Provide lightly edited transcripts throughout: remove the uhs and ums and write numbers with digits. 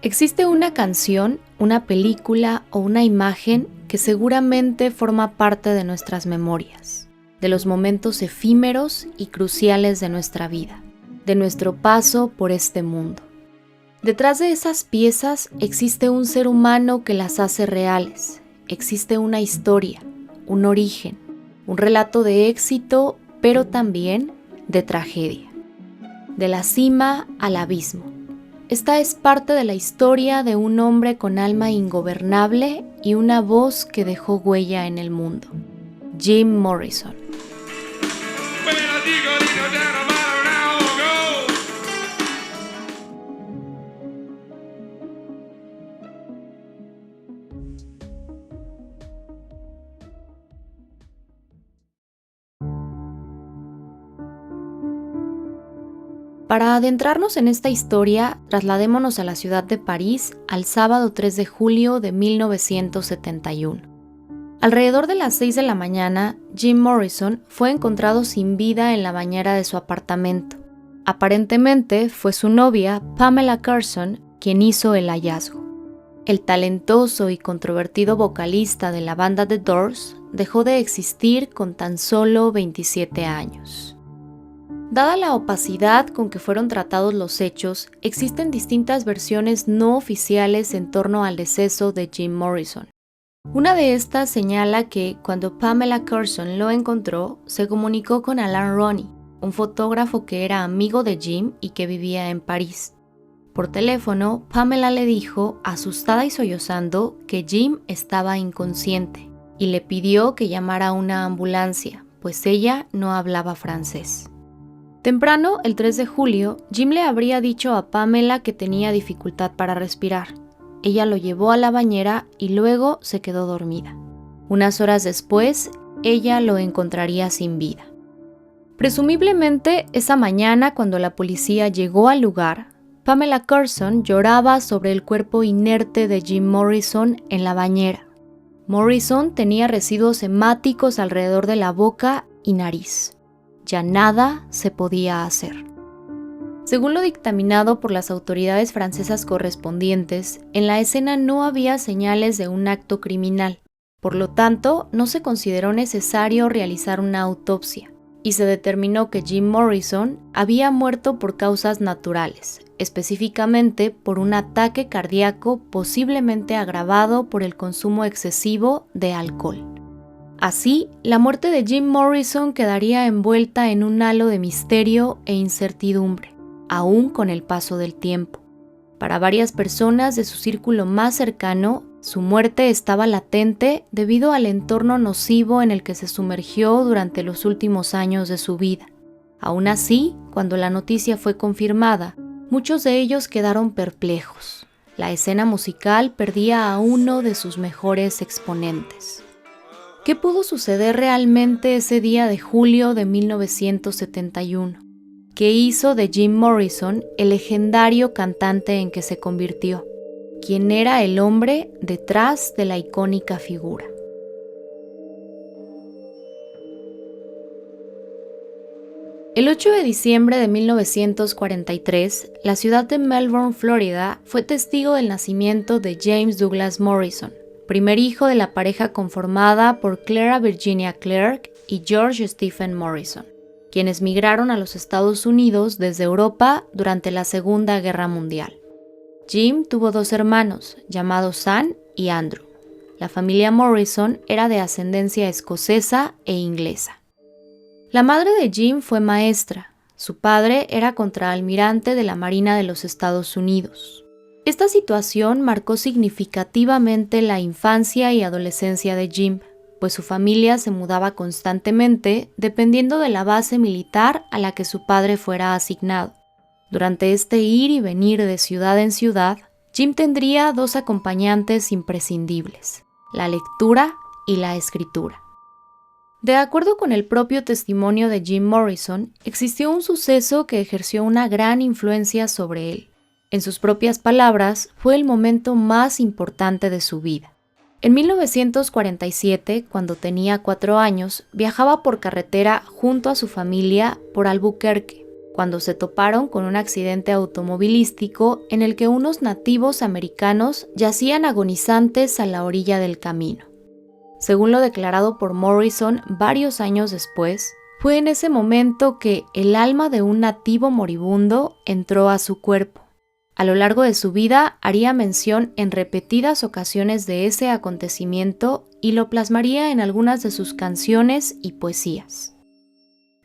Existe una canción, una película o una imagen que seguramente forma parte de nuestras memorias, de los momentos efímeros y cruciales de nuestra vida, de nuestro paso por este mundo. Detrás de esas piezas existe un ser humano que las hace reales, existe una historia, un origen, un relato de éxito, pero también de tragedia. De la cima al abismo. Esta es parte de la historia de un hombre con alma ingobernable y una voz que dejó huella en el mundo. Jim Morrison. Para adentrarnos en esta historia, trasladémonos a la ciudad de París al sábado 3 de julio de 1971. Alrededor de las 6 de la mañana, Jim Morrison fue encontrado sin vida en la bañera de su apartamento. Aparentemente fue su novia, Pamela Curson, quien hizo el hallazgo. El talentoso y controvertido vocalista de la banda The Doors dejó de existir con tan solo 27 años. Dada la opacidad con que fueron tratados los hechos, existen distintas versiones no oficiales en torno al deceso de Jim Morrison. Una de estas señala que, cuando Pamela Curson lo encontró, se comunicó con Alain Ronnie, un fotógrafo que era amigo de Jim y que vivía en París. Por teléfono, Pamela le dijo, asustada y sollozando, que Jim estaba inconsciente y le pidió que llamara a una ambulancia, pues ella no hablaba francés. Temprano, el 3 de julio, Jim le habría dicho a Pamela que tenía dificultad para respirar. Ella lo llevó a la bañera y luego se quedó dormida. Unas horas después, ella lo encontraría sin vida. Presumiblemente, esa mañana, cuando la policía llegó al lugar, Pamela Curson lloraba sobre el cuerpo inerte de Jim Morrison en la bañera. Morrison tenía residuos hemáticos alrededor de la boca y nariz. Ya nada se podía hacer. Según lo dictaminado por las autoridades francesas correspondientes, en la escena no había señales de un acto criminal. Por lo tanto, no se consideró necesario realizar una autopsia, y se determinó que Jim Morrison había muerto por causas naturales, específicamente por un ataque cardíaco posiblemente agravado por el consumo excesivo de alcohol. Así, la muerte de Jim Morrison quedaría envuelta en un halo de misterio e incertidumbre, aún con el paso del tiempo. Para varias personas de su círculo más cercano, su muerte estaba latente debido al entorno nocivo en el que se sumergió durante los últimos años de su vida. Aún así, cuando la noticia fue confirmada, muchos de ellos quedaron perplejos. La escena musical perdía a uno de sus mejores exponentes. ¿Qué pudo suceder realmente ese día de julio de 1971? ¿Qué hizo de Jim Morrison el legendario cantante en que se convirtió? ¿Quién era el hombre detrás de la icónica figura? El 8 de diciembre de 1943, la ciudad de Melbourne, Florida, fue testigo del nacimiento de James Douglas Morrison, primer hijo de la pareja conformada por Clara Virginia Clarke y George Stephen Morrison, quienes migraron a los Estados Unidos desde Europa durante la Segunda Guerra Mundial. Jim tuvo dos hermanos, llamados Sam y Andrew. La familia Morrison era de ascendencia escocesa e inglesa. La madre de Jim fue maestra. Su padre era contraalmirante de la Marina de los Estados Unidos. Esta situación marcó significativamente la infancia y adolescencia de Jim, pues su familia se mudaba constantemente dependiendo de la base militar a la que su padre fuera asignado. Durante este ir y venir de ciudad en ciudad, Jim tendría dos acompañantes imprescindibles, la lectura y la escritura. De acuerdo con el propio testimonio de Jim Morrison, existió un suceso que ejerció una gran influencia sobre él. En sus propias palabras, fue el momento más importante de su vida. En 1947, cuando tenía 4 años, viajaba por carretera junto a su familia por Albuquerque, cuando se toparon con un accidente automovilístico en el que unos nativos americanos yacían agonizantes a la orilla del camino. Según lo declarado por Morrison varios años después, fue en ese momento que el alma de un nativo moribundo entró a su cuerpo. A lo largo de su vida haría mención en repetidas ocasiones de ese acontecimiento y lo plasmaría en algunas de sus canciones y poesías.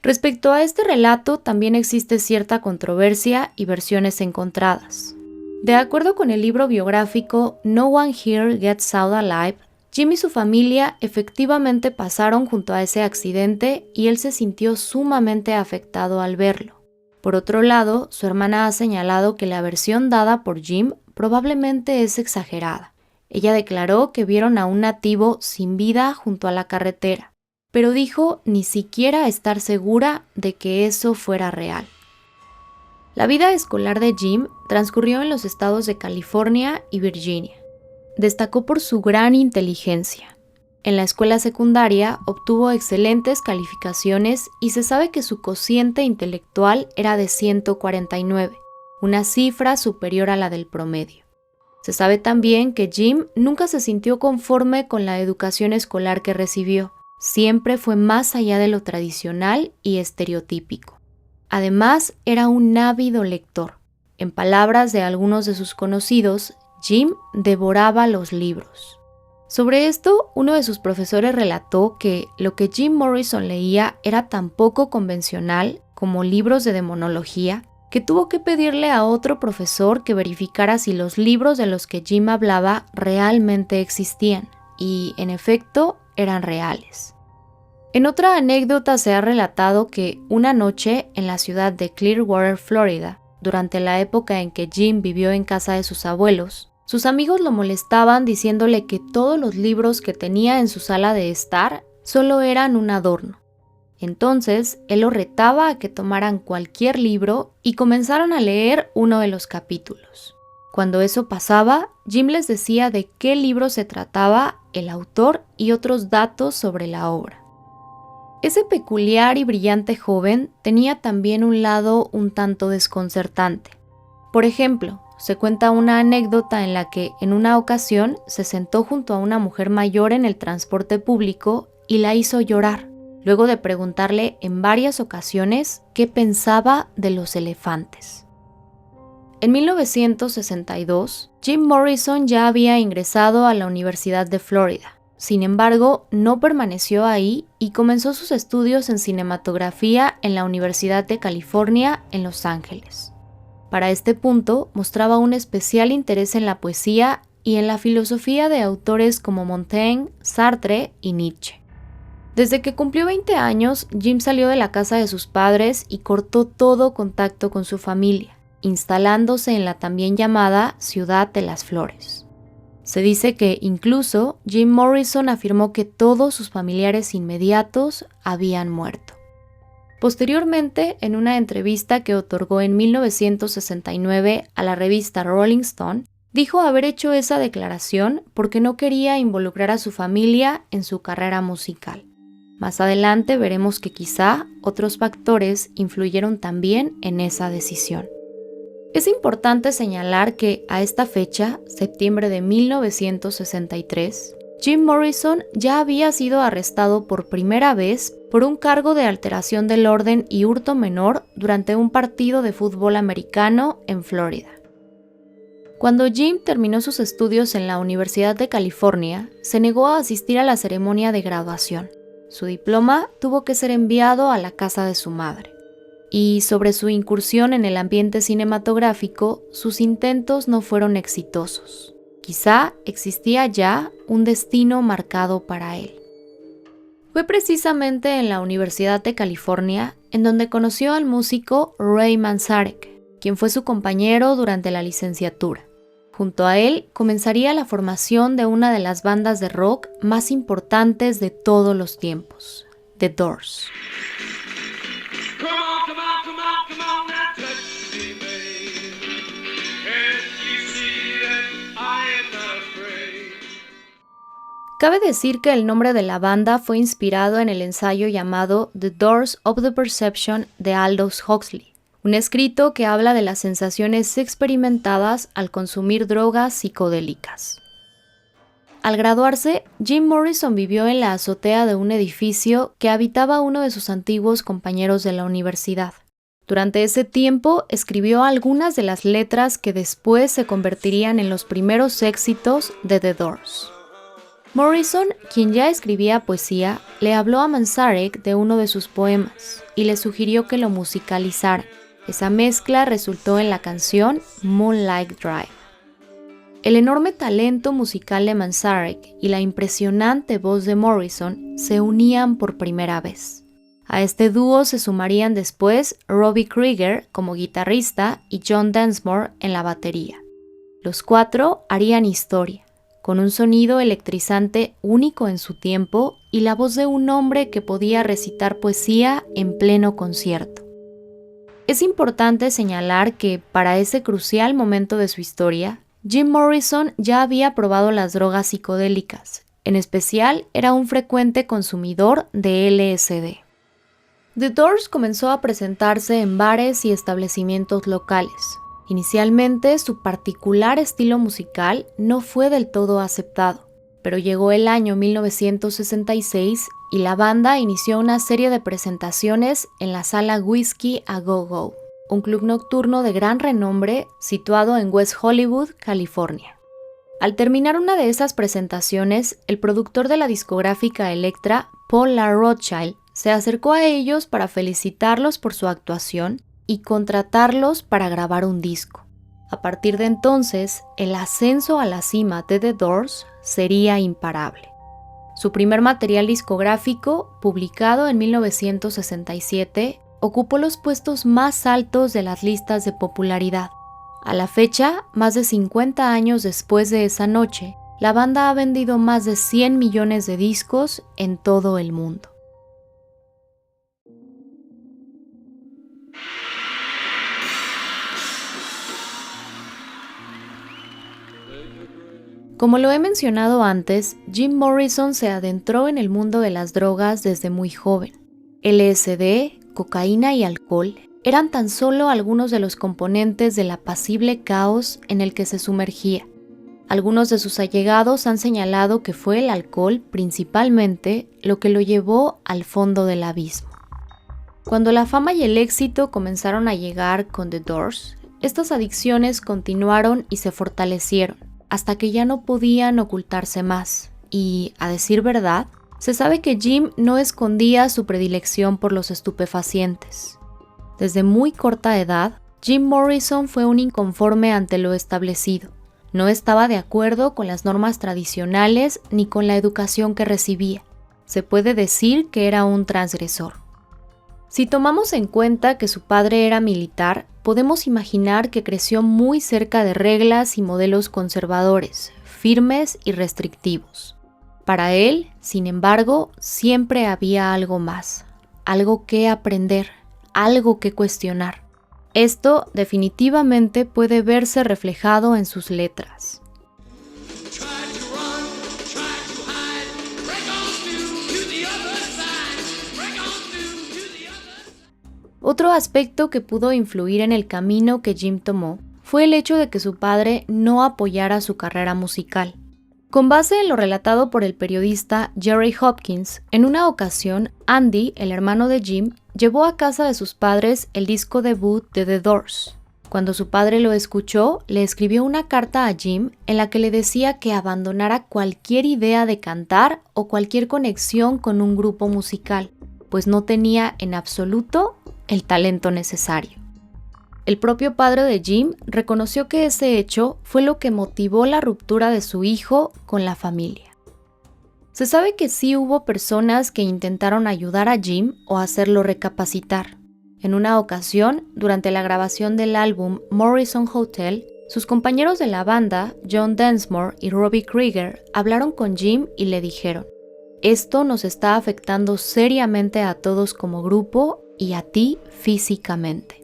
Respecto a este relato también existe cierta controversia y versiones encontradas. De acuerdo con el libro biográfico No One Here Gets Out Alive, Jim y su familia efectivamente pasaron junto a ese accidente y él se sintió sumamente afectado al verlo. Por otro lado, su hermana ha señalado que la versión dada por Jim probablemente es exagerada. Ella declaró que vieron a un nativo sin vida junto a la carretera, pero dijo ni siquiera estar segura de que eso fuera real. La vida escolar de Jim transcurrió en los estados de California y Virginia. Destacó por su gran inteligencia. En la escuela secundaria obtuvo excelentes calificaciones y se sabe que su cociente intelectual era de 149, una cifra superior a la del promedio. Se sabe también que Jim nunca se sintió conforme con la educación escolar que recibió. Siempre fue más allá de lo tradicional y estereotípico. Además, era un ávido lector. En palabras de algunos de sus conocidos, Jim devoraba los libros. Sobre esto, uno de sus profesores relató que lo que Jim Morrison leía era tan poco convencional como libros de demonología que tuvo que pedirle a otro profesor que verificara si los libros de los que Jim hablaba realmente existían, y en efecto eran reales. En otra anécdota se ha relatado que una noche en la ciudad de Clearwater, Florida, durante la época en que Jim vivió en casa de sus abuelos, sus amigos lo molestaban diciéndole que todos los libros que tenía en su sala de estar solo eran un adorno. Entonces, él los retaba a que tomaran cualquier libro y comenzaran a leer uno de los capítulos. Cuando eso pasaba, Jim les decía de qué libro se trataba, el autor y otros datos sobre la obra. Ese peculiar y brillante joven tenía también un lado un tanto desconcertante. Por ejemplo, se cuenta una anécdota en la que en una ocasión se sentó junto a una mujer mayor en el transporte público y la hizo llorar, luego de preguntarle en varias ocasiones qué pensaba de los elefantes. En 1962, Jim Morrison ya había ingresado a la Universidad de Florida. Sin embargo, no permaneció ahí y comenzó sus estudios en cinematografía en la Universidad de California en Los Ángeles. Para este punto, mostraba un especial interés en la poesía y en la filosofía de autores como Montaigne, Sartre y Nietzsche. Desde que cumplió 20 años, Jim salió de la casa de sus padres y cortó todo contacto con su familia, instalándose en la también llamada Ciudad de las Flores. Se dice que incluso Jim Morrison afirmó que todos sus familiares inmediatos habían muerto. Posteriormente, en una entrevista que otorgó en 1969 a la revista Rolling Stone, dijo haber hecho esa declaración porque no quería involucrar a su familia en su carrera musical. Más adelante veremos que quizá otros factores influyeron también en esa decisión. Es importante señalar que a esta fecha, septiembre de 1963, Jim Morrison ya había sido arrestado por primera vez por un cargo de alteración del orden y hurto menor durante un partido de fútbol americano en Florida. Cuando Jim terminó sus estudios en la Universidad de California, se negó a asistir a la ceremonia de graduación. Su diploma tuvo que ser enviado a la casa de su madre. Y sobre su incursión en el ambiente cinematográfico, sus intentos no fueron exitosos. Quizá existía ya un destino marcado para él. Fue precisamente en la Universidad de California en donde conoció al músico Ray Manzarek, quien fue su compañero durante la licenciatura. Junto a él comenzaría la formación de una de las bandas de rock más importantes de todos los tiempos, The Doors. Cabe decir que el nombre de la banda fue inspirado en el ensayo llamado The Doors of the Perception de Aldous Huxley, un escrito que habla de las sensaciones experimentadas al consumir drogas psicodélicas. Al graduarse, Jim Morrison vivió en la azotea de un edificio que habitaba uno de sus antiguos compañeros de la universidad. Durante ese tiempo, escribió algunas de las letras que después se convertirían en los primeros éxitos de The Doors. Morrison, quien ya escribía poesía, le habló a Manzarek de uno de sus poemas y le sugirió que lo musicalizara. Esa mezcla resultó en la canción Moonlight Drive. El enorme talento musical de Manzarek y la impresionante voz de Morrison se unían por primera vez. A este dúo se sumarían después Robbie Krieger como guitarrista y John Densmore en la batería. Los cuatro harían historia, con un sonido electrizante único en su tiempo y la voz de un hombre que podía recitar poesía en pleno concierto. Es importante señalar que, para ese crucial momento de su historia, Jim Morrison ya había probado las drogas psicodélicas, en especial era un frecuente consumidor de LSD. The Doors comenzó a presentarse en bares y establecimientos locales. Inicialmente, su particular estilo musical no fue del todo aceptado, pero llegó el año 1966 y la banda inició una serie de presentaciones en la sala Whiskey a Go Go, un club nocturno de gran renombre situado en West Hollywood, California. Al terminar una de esas presentaciones, el productor de la discográfica Elektra, Paul La Rothschild, se acercó a ellos para felicitarlos por su actuación y contratarlos para grabar un disco. A partir de entonces, el ascenso a la cima de The Doors sería imparable. Su primer material discográfico, publicado en 1967, ocupó los puestos más altos de las listas de popularidad. A la fecha, más de 50 años después de esa noche, la banda ha vendido más de 100 millones de discos en todo el mundo. Como lo he mencionado antes, Jim Morrison se adentró en el mundo de las drogas desde muy joven. LSD, cocaína y alcohol eran tan solo algunos de los componentes del apacible caos en el que se sumergía. Algunos de sus allegados han señalado que fue el alcohol, principalmente, lo que lo llevó al fondo del abismo. Cuando la fama y el éxito comenzaron a llegar con The Doors, estas adicciones continuaron y se fortalecieron, hasta que ya no podían ocultarse más. Y, a decir verdad, se sabe que Jim no escondía su predilección por los estupefacientes. Desde muy corta edad, Jim Morrison fue un inconforme ante lo establecido. No estaba de acuerdo con las normas tradicionales ni con la educación que recibía. Se puede decir que era un transgresor. Si tomamos en cuenta que su padre era militar, podemos imaginar que creció muy cerca de reglas y modelos conservadores, firmes y restrictivos. Para él, sin embargo, siempre había algo más, algo que aprender, algo que cuestionar. Esto definitivamente puede verse reflejado en sus letras. Otro aspecto que pudo influir en el camino que Jim tomó fue el hecho de que su padre no apoyara su carrera musical. Con base en lo relatado por el periodista Jerry Hopkins, en una ocasión, Andy, el hermano de Jim, llevó a casa de sus padres el disco debut de The Doors. Cuando su padre lo escuchó, le escribió una carta a Jim en la que le decía que abandonara cualquier idea de cantar o cualquier conexión con un grupo musical, pues no tenía en absoluto el talento necesario. El propio padre de Jim reconoció que ese hecho fue lo que motivó la ruptura de su hijo con la familia. Se sabe que sí hubo personas que intentaron ayudar a Jim o hacerlo recapacitar. En una ocasión, durante la grabación del álbum Morrison Hotel, sus compañeros de la banda, John Densmore y Robbie Krieger, hablaron con Jim y le dijeron: "Esto nos está afectando seriamente a todos como grupo y a ti físicamente".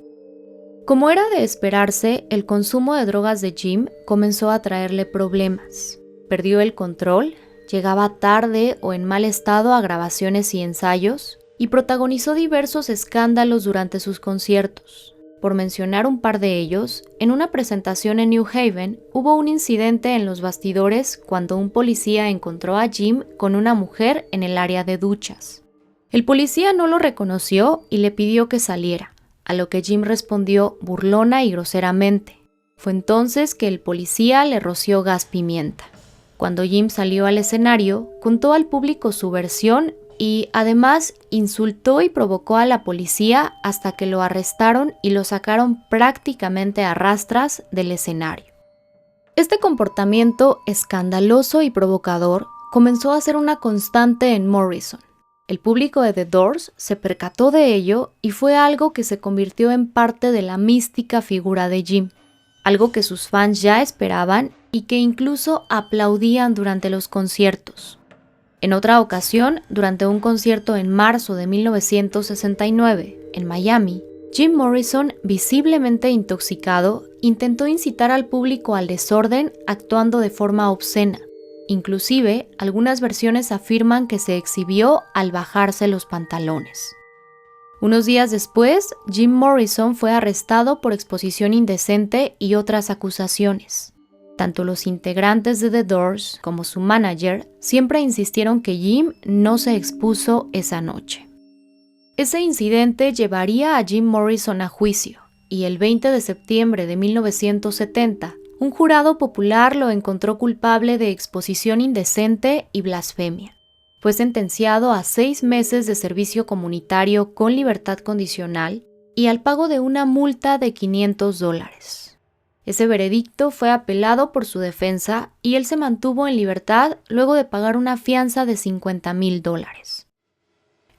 Como era de esperarse, el consumo de drogas de Jim comenzó a traerle problemas. Perdió el control, llegaba tarde o en mal estado a grabaciones y ensayos, y protagonizó diversos escándalos durante sus conciertos. Por mencionar un par de ellos, en una presentación en New Haven hubo un incidente en los bastidores cuando un policía encontró a Jim con una mujer en el área de duchas. El policía no lo reconoció y le pidió que saliera, a lo que Jim respondió burlona y groseramente. Fue entonces que el policía le roció gas pimienta. Cuando Jim salió al escenario, contó al público su versión y además insultó y provocó a la policía hasta que lo arrestaron y lo sacaron prácticamente a rastras del escenario. Este comportamiento escandaloso y provocador comenzó a ser una constante en Morrison. El público de The Doors se percató de ello y fue algo que se convirtió en parte de la mística figura de Jim, algo que sus fans ya esperaban y que incluso aplaudían durante los conciertos. En otra ocasión, durante un concierto en marzo de 1969, en Miami, Jim Morrison, visiblemente intoxicado, intentó incitar al público al desorden actuando de forma obscena. Inclusive, algunas versiones afirman que se exhibió al bajarse los pantalones. Unos días después, Jim Morrison fue arrestado por exposición indecente y otras acusaciones. Tanto los integrantes de The Doors como su manager siempre insistieron que Jim no se expuso esa noche. Ese incidente llevaría a Jim Morrison a juicio, y el 20 de septiembre de 1970, un jurado popular lo encontró culpable de exposición indecente y blasfemia. Fue sentenciado a 6 meses de servicio comunitario con libertad condicional y al pago de una multa de $500. Ese veredicto fue apelado por su defensa y él se mantuvo en libertad luego de pagar una fianza de $50,000.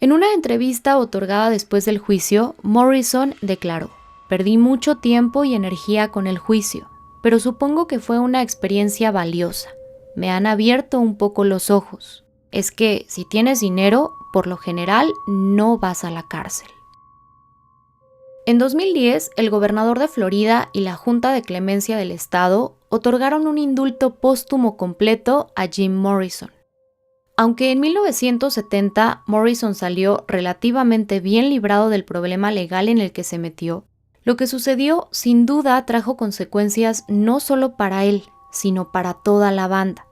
En una entrevista otorgada después del juicio, Morrison declaró: «Perdí mucho tiempo y energía con el juicio, pero supongo que fue una experiencia valiosa. Me han abierto un poco los ojos. Es que si tienes dinero, por lo general no vas a la cárcel». En 2010, el gobernador de Florida y la Junta de Clemencia del Estado otorgaron un indulto póstumo completo a Jim Morrison. Aunque en 1970 Morrison salió relativamente bien librado del problema legal en el que se metió, lo que sucedió sin duda trajo consecuencias no solo para él, sino para toda la banda.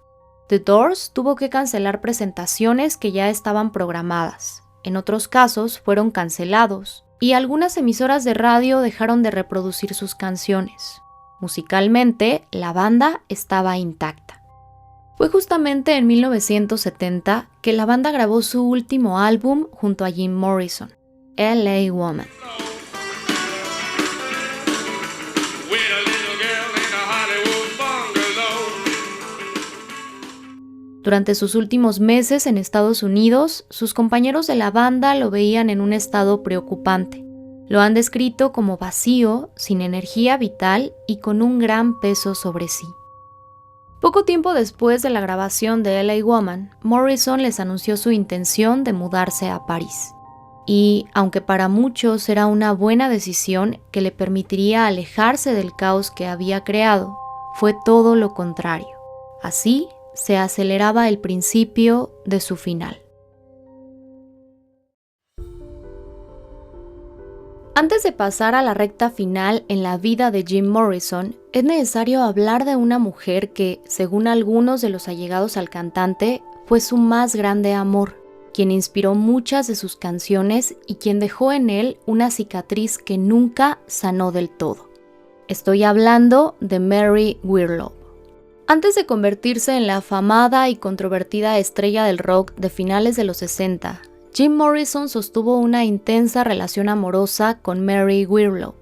The Doors tuvo que cancelar presentaciones que ya estaban programadas. En otros casos fueron cancelados, y algunas emisoras de radio dejaron de reproducir sus canciones. Musicalmente, la banda estaba intacta. Fue justamente en 1970 que la banda grabó su último álbum junto a Jim Morrison, LA Woman. Durante sus últimos meses en Estados Unidos, sus compañeros de la banda lo veían en un estado preocupante. Lo han descrito como vacío, sin energía vital y con un gran peso sobre sí. Poco tiempo después de la grabación de LA Woman, Morrison les anunció su intención de mudarse a París. Y, aunque para muchos era una buena decisión que le permitiría alejarse del caos que había creado, fue todo lo contrario. Así, se aceleraba el principio de su final. Antes de pasar a la recta final en la vida de Jim Morrison, es necesario hablar de una mujer que, según algunos de los allegados al cantante, fue su más grande amor, quien inspiró muchas de sus canciones y quien dejó en él una cicatriz que nunca sanó del todo. Estoy hablando de Mary Wirlow. Antes de convertirse en la afamada y controvertida estrella del rock de finales de los 60, Jim Morrison sostuvo una intensa relación amorosa con Mary Wirlow.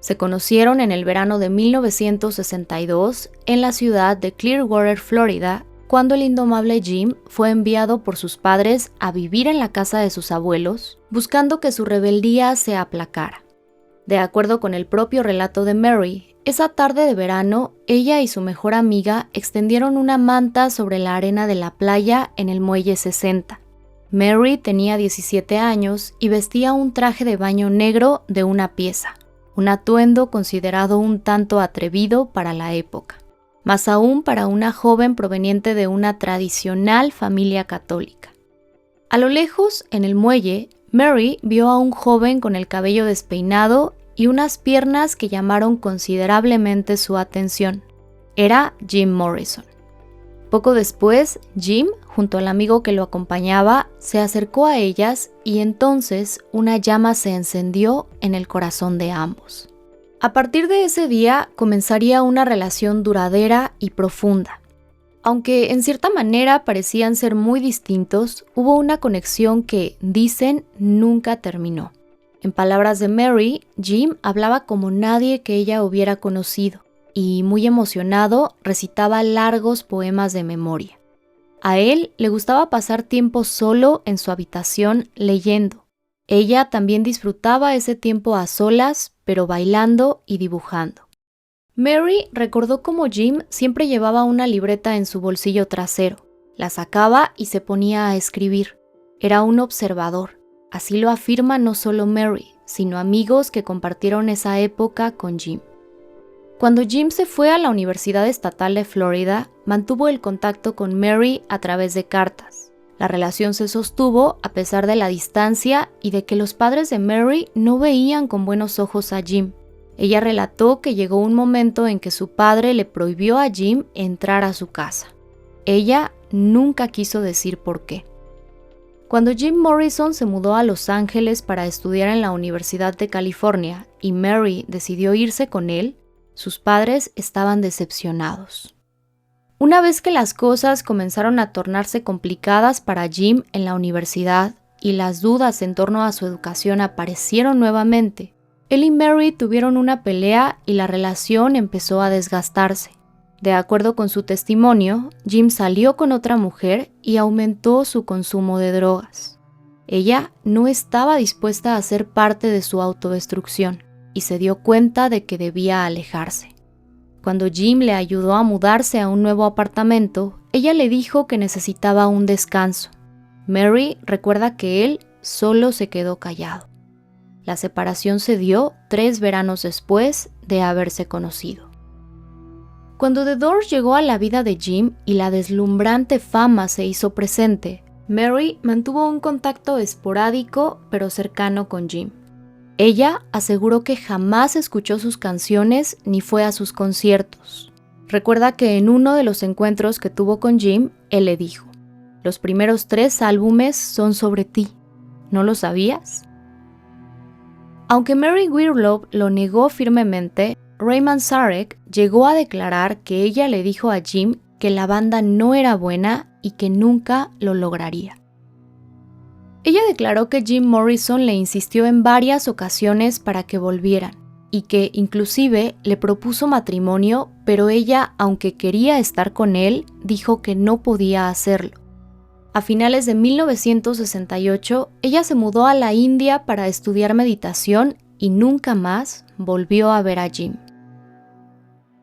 Se conocieron en el verano de 1962 en la ciudad de Clearwater, Florida, cuando el indomable Jim fue enviado por sus padres a vivir en la casa de sus abuelos, buscando que su rebeldía se aplacara. De acuerdo con el propio relato de Mary, esa tarde de verano, ella y su mejor amiga extendieron una manta sobre la arena de la playa en el muelle 60. Mary tenía 17 años y vestía un traje de baño negro de una pieza, un atuendo considerado un tanto atrevido para la época, más aún para una joven proveniente de una tradicional familia católica. A lo lejos, en el muelle, Mary vio a un joven con el cabello despeinado y unas piernas que llamaron considerablemente su atención. Era Jim Morrison. Poco después, Jim, junto al amigo que lo acompañaba, se acercó a ellas y entonces una llama se encendió en el corazón de ambos. A partir de ese día comenzaría una relación duradera y profunda. Aunque en cierta manera parecían ser muy distintos, hubo una conexión que, dicen, nunca terminó. En palabras de Mary, Jim hablaba como nadie que ella hubiera conocido y, muy emocionado, recitaba largos poemas de memoria. A él le gustaba pasar tiempo solo en su habitación leyendo. Ella también disfrutaba ese tiempo a solas, pero bailando y dibujando. Mary recordó cómo Jim siempre llevaba una libreta en su bolsillo trasero. La sacaba y se ponía a escribir. Era un observador. Así lo afirma no solo Mary, sino amigos que compartieron esa época con Jim. Cuando Jim se fue a la Universidad Estatal de Florida, mantuvo el contacto con Mary a través de cartas. La relación se sostuvo a pesar de la distancia y de que los padres de Mary no veían con buenos ojos a Jim. Ella relató que llegó un momento en que su padre le prohibió a Jim entrar a su casa. Ella nunca quiso decir por qué. Cuando Jim Morrison se mudó a Los Ángeles para estudiar en la Universidad de California y Mary decidió irse con él, sus padres estaban decepcionados. Una vez que las cosas comenzaron a tornarse complicadas para Jim en la universidad y las dudas en torno a su educación aparecieron nuevamente, él y Mary tuvieron una pelea y la relación empezó a desgastarse. De acuerdo con su testimonio, Jim salió con otra mujer y aumentó su consumo de drogas. Ella no estaba dispuesta a ser parte de su autodestrucción y se dio cuenta de que debía alejarse. Cuando Jim le ayudó a mudarse a un nuevo apartamento, ella le dijo que necesitaba un descanso. Mary recuerda que él solo se quedó callado. La separación se dio 3 veranos después de haberse conocido. Cuando The Doors llegó a la vida de Jim y la deslumbrante fama se hizo presente, Mary mantuvo un contacto esporádico pero cercano con Jim. Ella aseguró que jamás escuchó sus canciones ni fue a sus conciertos. Recuerda que en uno de los encuentros que tuvo con Jim, él le dijo: "Los primeros 3 álbumes son sobre ti. ¿No lo sabías?". Aunque Mary Wirlow lo negó firmemente, Ray Manzarek llegó a declarar que ella le dijo a Jim que la banda no era buena y que nunca lo lograría. Ella declaró que Jim Morrison le insistió en varias ocasiones para que volvieran y que inclusive le propuso matrimonio, pero ella, aunque quería estar con él, dijo que no podía hacerlo. A finales de 1968, ella se mudó a la India para estudiar meditación y nunca más volvió a ver a Jim.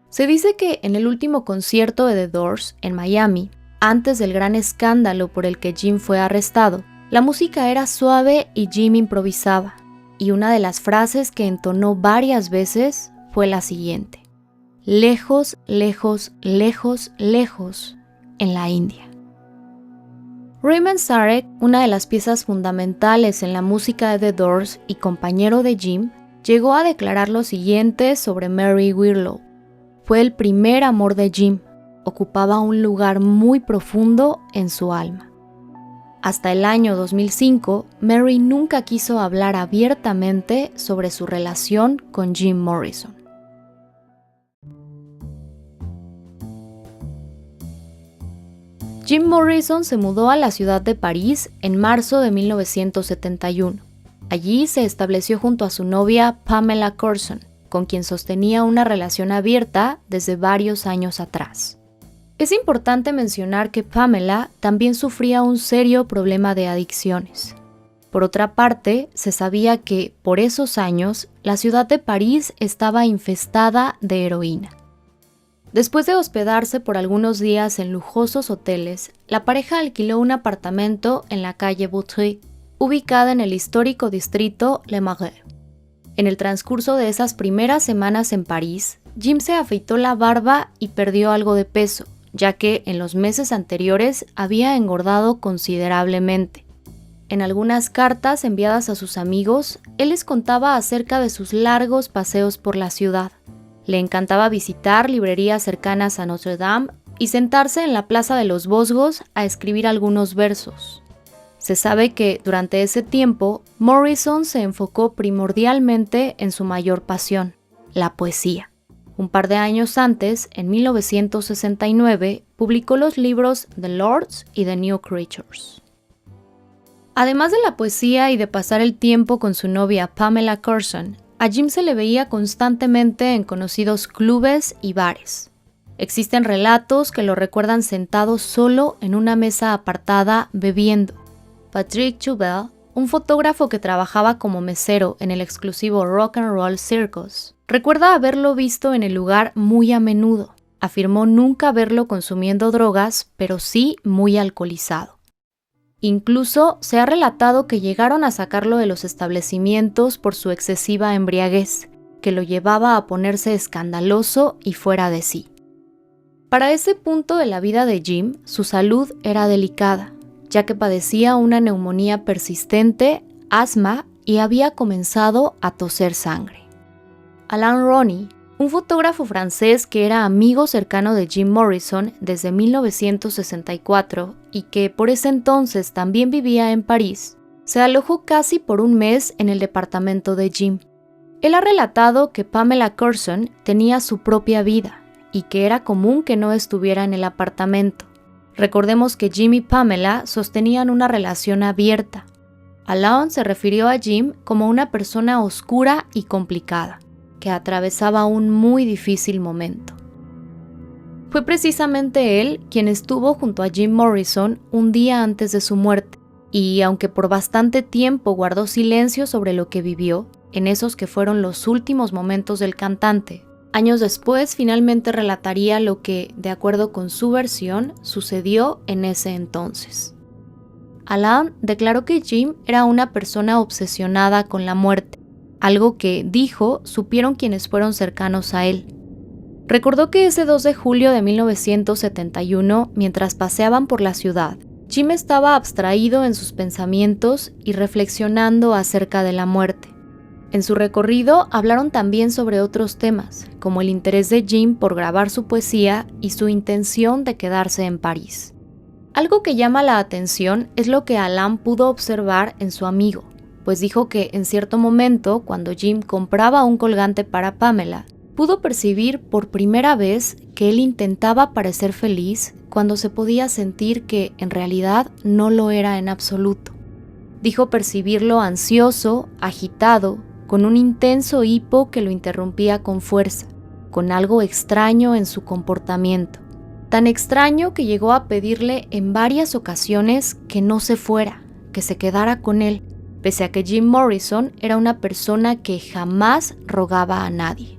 Se dice que en el último concierto de The Doors en Miami, antes del gran escándalo por el que Jim fue arrestado, la música era suave y Jim improvisaba, y una de las frases que entonó varias veces fue la siguiente: "Lejos, lejos, lejos, lejos, en la India". Ray Manzarek, una de las piezas fundamentales en la música de The Doors y compañero de Jim, llegó a declarar lo siguiente sobre Mary Wirlow: "Fue el primer amor de Jim, ocupaba un lugar muy profundo en su alma". Hasta el año 2005, Mary nunca quiso hablar abiertamente sobre su relación con Jim Morrison. Jim Morrison se mudó a la ciudad de París en marzo de 1971. Allí se estableció junto a su novia Pamela Courson, con quien sostenía una relación abierta desde varios años atrás. Es importante mencionar que Pamela también sufría un serio problema de adicciones. Por otra parte, se sabía que, por esos años, la ciudad de París estaba infestada de heroína. Después de hospedarse por algunos días en lujosos hoteles, la pareja alquiló un apartamento en la calle Boutry, ubicada en el histórico distrito Le Marais. En el transcurso de esas primeras semanas en París, Jim se afeitó la barba y perdió algo de peso, ya que en los meses anteriores había engordado considerablemente. en algunas cartas enviadas a sus amigos, él les contaba acerca de sus largos paseos por la ciudad. Le encantaba visitar librerías cercanas a Notre Dame y sentarse en la Plaza de los Vosgos a escribir algunos versos. Se sabe que durante ese tiempo, Morrison se enfocó primordialmente en su mayor pasión, la poesía. Un par de años antes, en 1969, publicó los libros The Lords y The New Creatures. Además de la poesía y de pasar el tiempo con su novia Pamela Curson, a Jim se le veía constantemente en conocidos clubes y bares. Existen relatos que lo recuerdan sentado solo en una mesa apartada bebiendo. Patrick Chubel, un fotógrafo que trabajaba como mesero en el exclusivo Rock and Roll Circus, recuerda haberlo visto en el lugar muy a menudo. Afirmó nunca verlo consumiendo drogas, pero sí muy alcoholizado. Incluso se ha relatado que llegaron a sacarlo de los establecimientos por su excesiva embriaguez, que lo llevaba a ponerse escandaloso y fuera de sí. Para ese punto de la vida de Jim, su salud era delicada, ya que padecía una neumonía persistente, asma y había comenzado a toser sangre. Alain Ronny, un fotógrafo francés que era amigo cercano de Jim Morrison desde 1964 y que por ese entonces también vivía en París, se alojó casi por un mes en el departamento de Jim. Él ha relatado que Pamela Curson tenía su propia vida y que era común que no estuviera en el apartamento. Recordemos que Jim y Pamela sostenían una relación abierta. Alain se refirió a Jim como una persona oscura y complicada, que atravesaba un muy difícil momento. Fue precisamente él quien estuvo junto a Jim Morrison un día antes de su muerte, y aunque por bastante tiempo guardó silencio sobre lo que vivió, en esos que fueron los últimos momentos del cantante, años después finalmente relataría lo que, de acuerdo con su versión, sucedió en ese entonces. Alain declaró que Jim era una persona obsesionada con la muerte, algo que, dijo, supieron quienes fueron cercanos a él. Recordó que ese 2 de julio de 1971, mientras paseaban por la ciudad, Jim estaba abstraído en sus pensamientos y reflexionando acerca de la muerte. En su recorrido hablaron también sobre otros temas, como el interés de Jim por grabar su poesía y su intención de quedarse en París. Algo que llama la atención es lo que Alain pudo observar en su amigo, pues dijo que en cierto momento, cuando Jim compraba un colgante para Pamela, pudo percibir por primera vez que él intentaba parecer feliz cuando se podía sentir que en realidad no lo era en absoluto. Dijo percibirlo ansioso, agitado, con un intenso hipo que lo interrumpía con fuerza, con algo extraño en su comportamiento. Tan extraño que llegó a pedirle en varias ocasiones que no se fuera, que se quedara con él, pese a que Jim Morrison era una persona que jamás rogaba a nadie.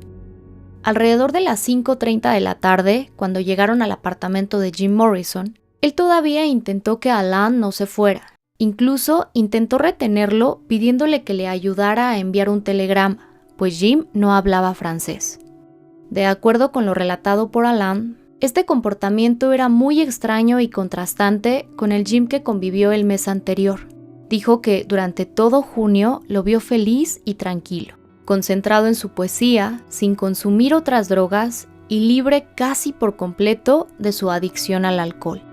Alrededor de las 5:30 de la tarde, cuando llegaron al apartamento de Jim Morrison, él todavía intentó que Alain no se fuera. Incluso intentó retenerlo pidiéndole que le ayudara a enviar un telegrama, pues Jim no hablaba francés. De acuerdo con lo relatado por Alain, este comportamiento era muy extraño y contrastante con el Jim que convivió el mes anterior. Dijo que durante todo junio lo vio feliz y tranquilo, concentrado en su poesía, sin consumir otras drogas y libre casi por completo de su adicción al alcohol.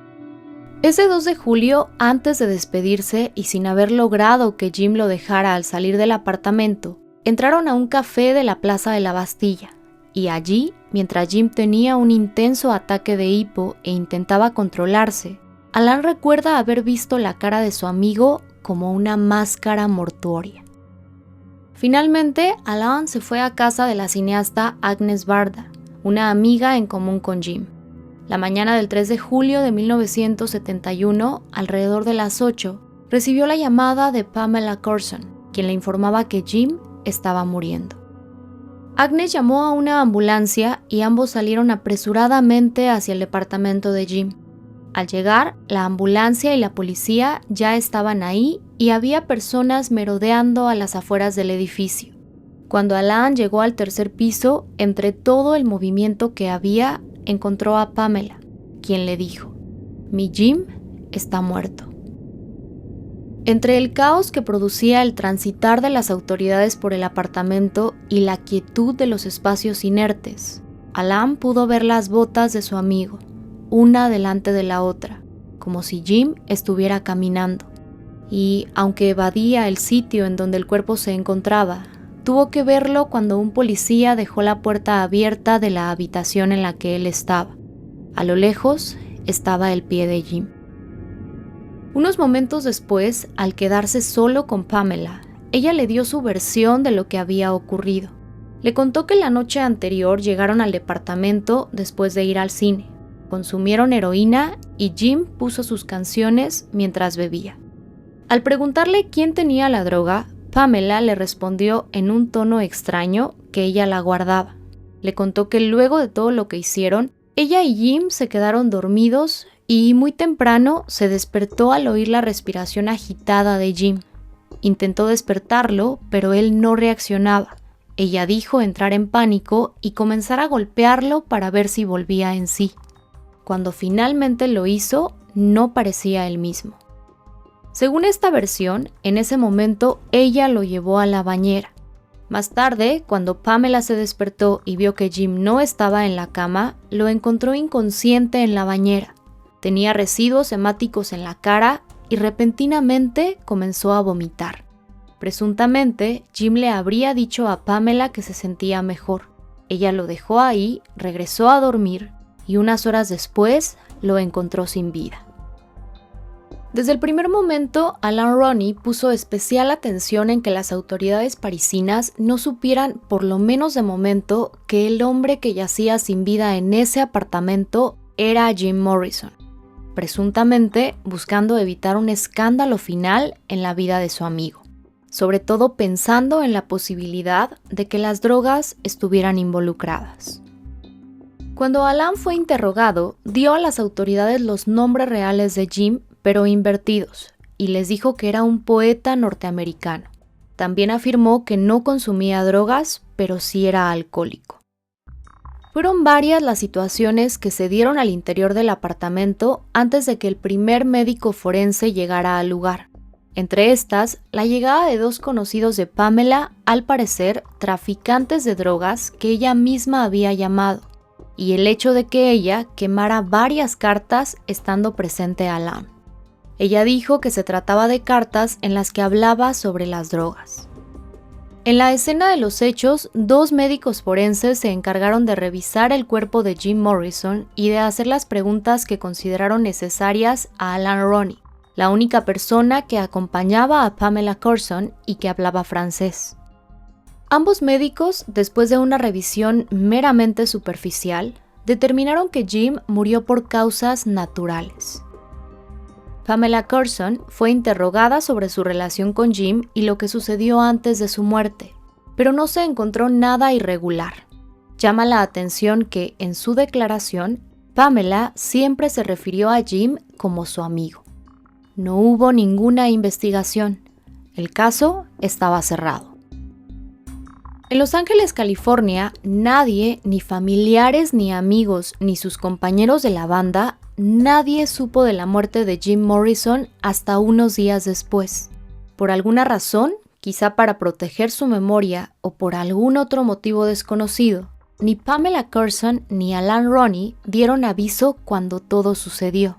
Ese 2 de julio, antes de despedirse y sin haber logrado que Jim lo dejara al salir del apartamento, entraron a un café de la Plaza de la Bastilla, y allí, mientras Jim tenía un intenso ataque de hipo e intentaba controlarse, Alain recuerda haber visto la cara de su amigo como una máscara mortuoria. Finalmente, Alain se fue a casa de la cineasta Agnes Varda, una amiga en común con Jim. La mañana del 3 de julio de 1971, alrededor de las 8, recibió la llamada de Pamela Curson, quien le informaba que Jim estaba muriendo. Agnes llamó a una ambulancia y ambos salieron apresuradamente hacia el departamento de Jim. Al llegar, la ambulancia y la policía ya estaban ahí y había personas merodeando a las afueras del edificio. Cuando Alain llegó al tercer piso, entre todo el movimiento que había, encontró a Pamela, quien le dijo: «Mi Jim está muerto». Entre el caos que producía el transitar de las autoridades por el apartamento y la quietud de los espacios inertes, Alan pudo ver las botas de su amigo, una delante de la otra, como si Jim estuviera caminando. Y, aunque evadía el sitio en donde el cuerpo se encontraba, tuvo que verlo cuando un policía dejó la puerta abierta de la habitación en la que él estaba. A lo lejos estaba el pie de Jim. Unos momentos después, al quedarse solo con Pamela, ella le dio su versión de lo que había ocurrido. Le contó que la noche anterior llegaron al departamento después de ir al cine, consumieron heroína y Jim puso sus canciones mientras bebía. Al preguntarle quién tenía la droga, Pamela le respondió en un tono extraño que ella la guardaba. Le contó que luego de todo lo que hicieron, ella y Jim se quedaron dormidos y muy temprano se despertó al oír la respiración agitada de Jim. Intentó despertarlo, pero él no reaccionaba. Ella dijo entrar en pánico y comenzar a golpearlo para ver si volvía en sí. Cuando finalmente lo hizo, no parecía el mismo. Según esta versión, en ese momento ella lo llevó a la bañera. Más tarde, cuando Pamela se despertó y vio que Jim no estaba en la cama, lo encontró inconsciente en la bañera. Tenía residuos hemáticos en la cara y repentinamente comenzó a vomitar. Presuntamente, Jim le habría dicho a Pamela que se sentía mejor. Ella lo dejó ahí, regresó a dormir y unas horas después lo encontró sin vida. Desde el primer momento, Alan Roney puso especial atención en que las autoridades parisinas no supieran, por lo menos de momento, que el hombre que yacía sin vida en ese apartamento era Jim Morrison, presuntamente buscando evitar un escándalo final en la vida de su amigo, sobre todo pensando en la posibilidad de que las drogas estuvieran involucradas. Cuando Alan fue interrogado, dio a las autoridades los nombres reales de Jim, pero invertidos, y les dijo que era un poeta norteamericano. También afirmó que no consumía drogas, pero sí era alcohólico. Fueron varias las situaciones que se dieron al interior del apartamento antes de que el primer médico forense llegara al lugar. Entre estas, la llegada de dos conocidos de Pamela, al parecer traficantes de drogas que ella misma había llamado, y el hecho de que ella quemara varias cartas estando presente Alan. Ella dijo que se trataba de cartas en las que hablaba sobre las drogas. En la escena de los hechos, dos médicos forenses se encargaron de revisar el cuerpo de Jim Morrison y de hacer las preguntas que consideraron necesarias a Alan Roney, la única persona que acompañaba a Pamela Courson y que hablaba francés. Ambos médicos, después de una revisión meramente superficial, determinaron que Jim murió por causas naturales. Pamela Courson fue interrogada sobre su relación con Jim y lo que sucedió antes de su muerte, pero no se encontró nada irregular. Llama la atención que, en su declaración, Pamela siempre se refirió a Jim como su amigo. No hubo ninguna investigación. El caso estaba cerrado. En Los Ángeles, California, nadie, ni familiares, ni amigos, ni sus compañeros de la banda, nadie supo de la muerte de Jim Morrison hasta unos días después. Por alguna razón, quizá para proteger su memoria o por algún otro motivo desconocido, ni Pamela Courson ni Alan Roney dieron aviso cuando todo sucedió.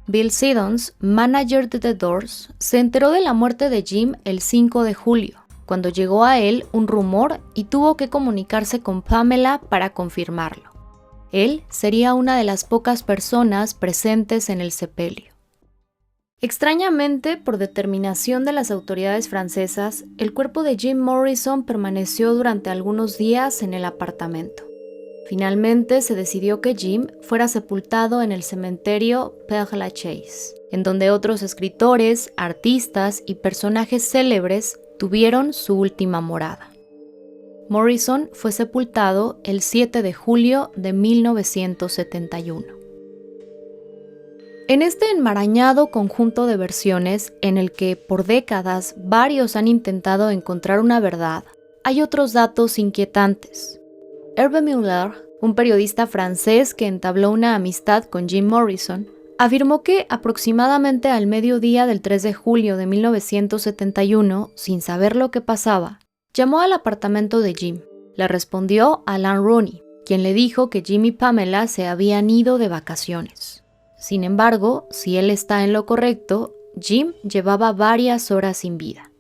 Bill Siddons, manager de The Doors, se enteró de la muerte de Jim el 5 de julio, cuando llegó a él un rumor y tuvo que comunicarse con Pamela para confirmarlo. Él sería una de las pocas personas presentes en el sepelio. Extrañamente, por determinación de las autoridades francesas, el cuerpo de Jim Morrison permaneció durante algunos días en el apartamento. Finalmente se decidió que Jim fuera sepultado en el cementerio Père-Lachaise, en donde otros escritores, artistas y personajes célebres tuvieron su última morada. Morrison fue sepultado el 7 de julio de 1971. En este enmarañado conjunto de versiones, en el que por décadas varios han intentado encontrar una verdad, hay otros datos inquietantes. Hervé Muller, un periodista francés que entabló una amistad con Jim Morrison, afirmó que aproximadamente al mediodía del 3 de julio de 1971, sin saber lo que pasaba, llamó al apartamento de Jim. Le respondió Alan Rooney, quien le dijo que Jim y Pamela se habían ido de vacaciones. Sin embargo, si él está en lo correcto, Jim llevaba varias horas sin vida.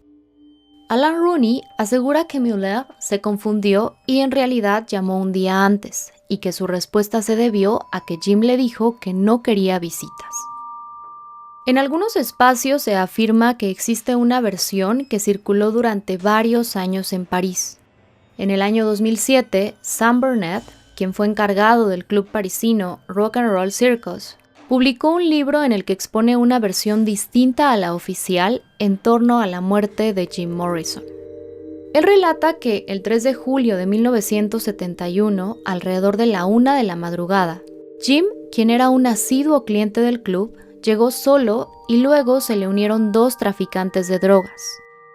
Alan Rooney asegura que Mueller se confundió y en realidad llamó un día antes, y que su respuesta se debió a que Jim le dijo que no quería visitas. En algunos espacios se afirma que existe una versión que circuló durante varios años en París. En el año 2007, Sam Burnett, quien fue encargado del club parisino Rock and Roll Circus, publicó un libro en el que expone una versión distinta a la oficial en torno a la muerte de Jim Morrison. Él relata que el 3 de julio de 1971, alrededor de la 1 de la madrugada, Jim, quien era un asiduo cliente del club, llegó solo y luego se le unieron 2 traficantes de drogas.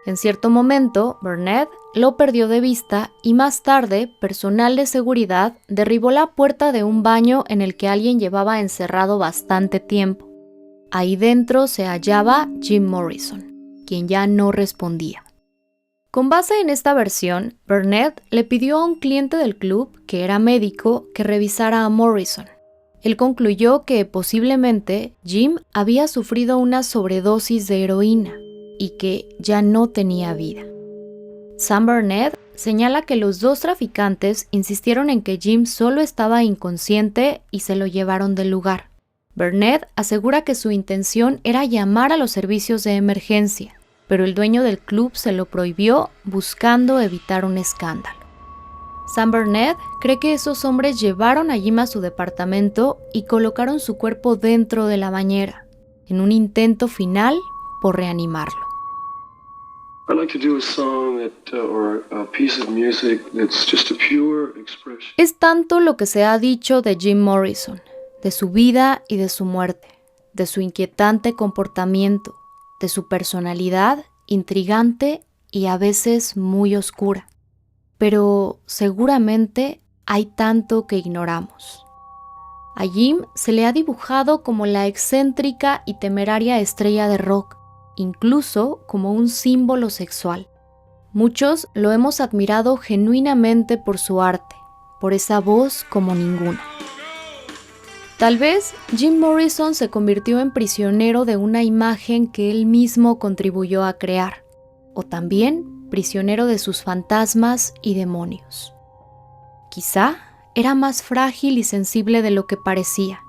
En cierto momento, Burnett lo perdió de vista y más tarde, personal de seguridad derribó la puerta de un baño en el que alguien llevaba encerrado bastante tiempo. Ahí dentro se hallaba Jim Morrison, quien ya no respondía. Con base en esta versión, Burnett le pidió a un cliente del club, que era médico, que revisara a Morrison. Él concluyó que posiblemente Jim había sufrido una sobredosis de heroína y que ya no tenía vida. Sam Burnett señala que los 2 traficantes insistieron en que Jim solo estaba inconsciente y se lo llevaron del lugar. Burnett asegura que su intención era llamar a los servicios de emergencia, pero el dueño del club se lo prohibió buscando evitar un escándalo. Sam Burnett cree que esos hombres llevaron a Jim a su departamento y colocaron su cuerpo dentro de la bañera, en un intento final por reanimarlo. Es tanto lo que se ha dicho de Jim Morrison, de su vida y de su muerte, de su inquietante comportamiento, de su personalidad intrigante y a veces muy oscura. Pero seguramente hay tanto que ignoramos. A Jim se le ha dibujado como la excéntrica y temeraria estrella de rock, incluso como un símbolo sexual. Muchos lo hemos admirado genuinamente por su arte, por esa voz como ninguna. Tal vez Jim Morrison se convirtió en prisionero de una imagen que él mismo contribuyó a crear, o también prisionero de sus fantasmas y demonios. Quizá era más frágil y sensible de lo que parecía.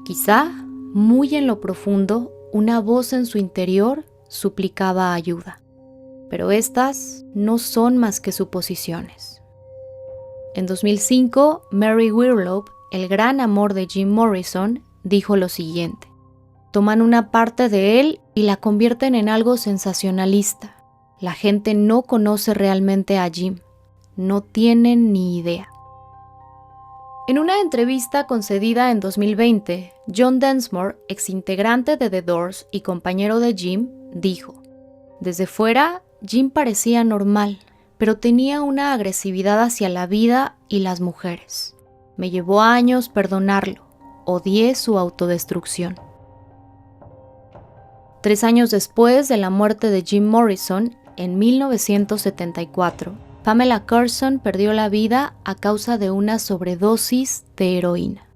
Quizá, muy en lo profundo, una voz en su interior suplicaba ayuda. Pero estas no son más que suposiciones. En 2005, Mary Wirlow, el gran amor de Jim Morrison, dijo lo siguiente: toman una parte de él y la convierten en algo sensacionalista. La gente no conoce realmente a Jim, no tienen ni idea. En una entrevista concedida en 2020, John Densmore, exintegrante de The Doors y compañero de Jim, dijo: desde fuera, Jim parecía normal, pero tenía una agresividad hacia la vida y las mujeres. Me llevó años perdonarlo, odié su autodestrucción. 3 años después de la muerte de Jim Morrison, en 1974, Pamela Curson perdió la vida a causa de una sobredosis de heroína.